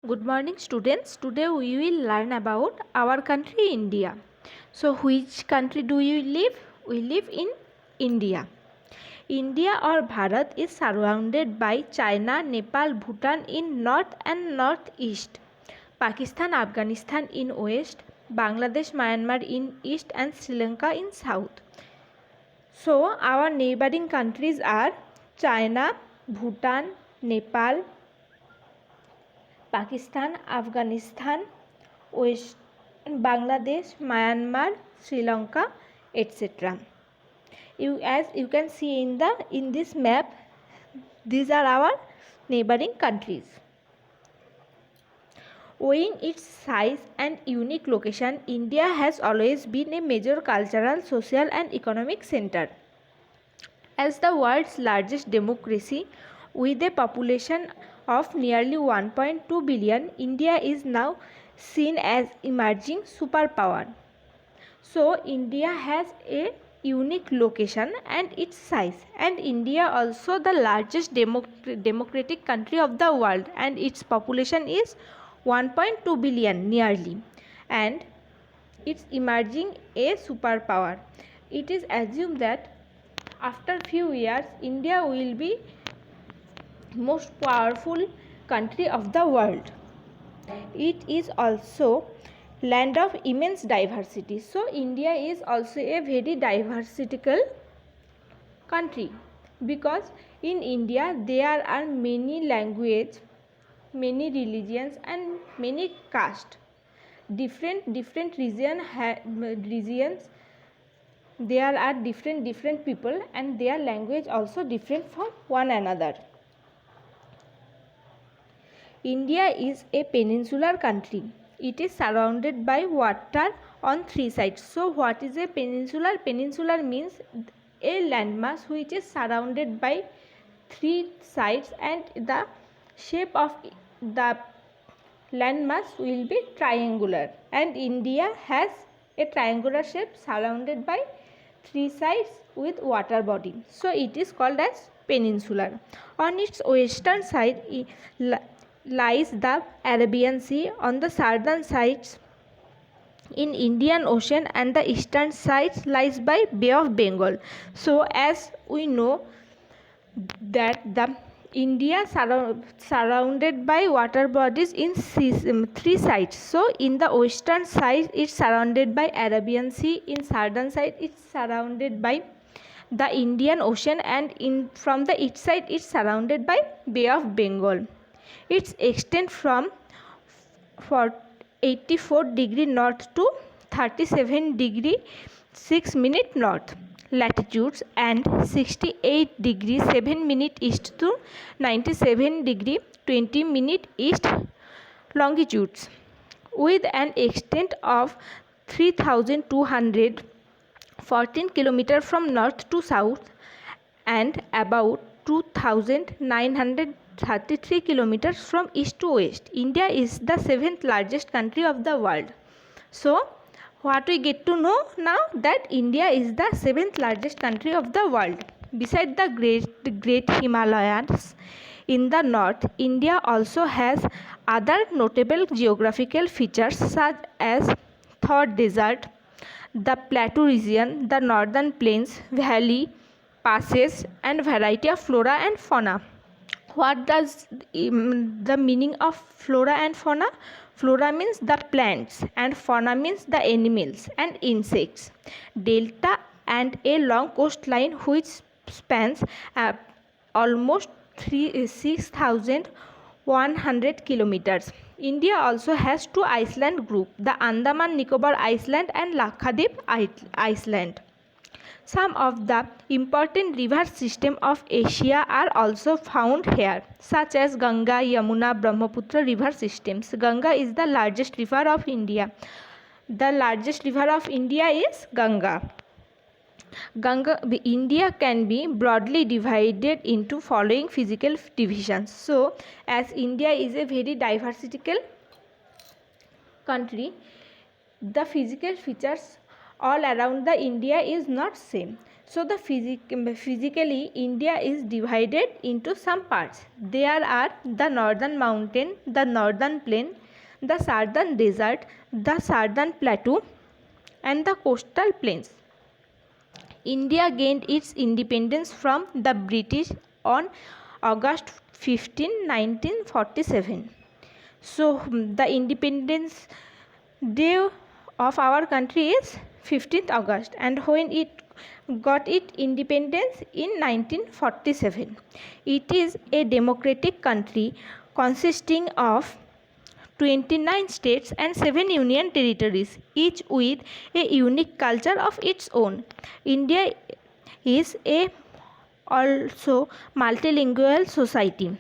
Good morning students. Today we will learn about our country India. So which country do you live? We live in India. India or Bharat is surrounded by China, Nepal, Bhutan in north and northeast, Pakistan, Afghanistan in west, Bangladesh, Myanmar in east and Sri Lanka in south. So our neighboring countries are China, Bhutan, Nepal, Pakistan, Afghanistan, West Bangladesh, Myanmar, Sri Lanka, etc. As you can see in this map, these are our neighboring countries. Owing its size and unique location, India has always been a major cultural, social and economic center. As the world's largest democracy, with a population of nearly 1.2 billion, India is now seen as emerging superpower. So India has a unique location and its size, and India also the largest democratic country of the world, and its population is 1.2 billion nearly, and it's emerging a superpower. It is assumed that after few years India will be most powerful country of the world. It is also land of immense diversity. So India is also a very diversical country, because in India there are many languages, many religions and many castes. Different regions there are different people, and their language also different from one another. India is a peninsular country. It is surrounded by water on three sides. So what is a peninsular? Peninsular means a landmass which is surrounded by three sides, and the shape of the landmass will be triangular, and India has a triangular shape surrounded by three sides with water body. So it is called as peninsular. On its western side lies the Arabian Sea. On the southern sides in Indian Ocean, and the eastern side lies by Bay of Bengal. So as we know that the India surrounded by water bodies in three sides. So in the western side it's surrounded by Arabian Sea, in southern side it's surrounded by the Indian Ocean, and from the east side it's surrounded by Bay of Bengal. Its extent from 84 degree north to 37 degree 6 minute north latitudes, and 68 degree 7 minute east to 97 degree 20 minute east longitudes, with an extent of 3214 km from north to south and about 2933 km from east to west. India is the 7th largest country of the world. So what we get to know now, that India is the 7th largest country of the world. Beside the great Himalayas in the north, India also has other notable geographical features such as Thor Desert, the Plateau region, the northern plains, valley, passes and variety of flora and fauna. What does the meaning of flora and fauna? Flora means the plants and fauna means the animals and insects. Delta and a long coastline which spans almost 6,100 kilometers. India also has two island groups, the Andaman Nicobar Island and Lakshadweep Island. Some of the important river systems of Asia are also found here, such as Ganga, Yamuna, Brahmaputra river systems. Ganga is the largest river of India. The largest river of India is Ganga. India can be broadly divided into following physical divisions. So, as India is a very diversical country, the physical features all around the India is not same. So physically India is divided into some parts. There are the northern mountain, the northern plain, the southern desert, the southern plateau, and the coastal plains. India gained its independence from the British on August 15, 1947. So the independence day of our country is 15th August, and when it got its independence in 1947. It is a democratic country consisting of 29 states and 7 union territories, each with a unique culture of its own. India is a also multilingual society.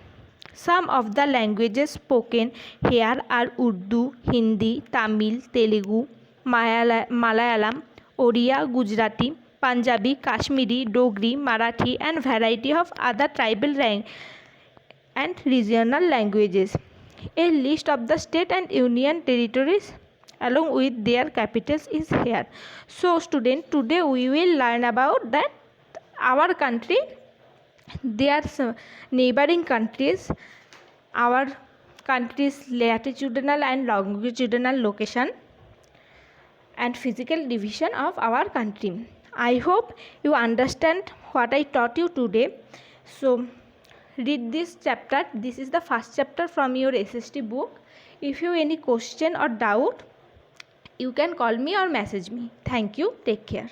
Some of the languages spoken here are Urdu, Hindi, Tamil, Telugu, Malayalam, Oriya, Gujarati, Punjabi, Kashmiri, Dogri, Marathi, and variety of other tribal and regional languages. A list of the state and union territories along with their capitals is here. So student, today we will learn about that our country, their neighboring countries, our country's latitudinal and longitudinal location, and physical division of our country. I hope you understand what I taught you today. So read this chapter. This is the first chapter from your SST book. If you have any question or doubt, you can call me or message me. Thank you. Take care.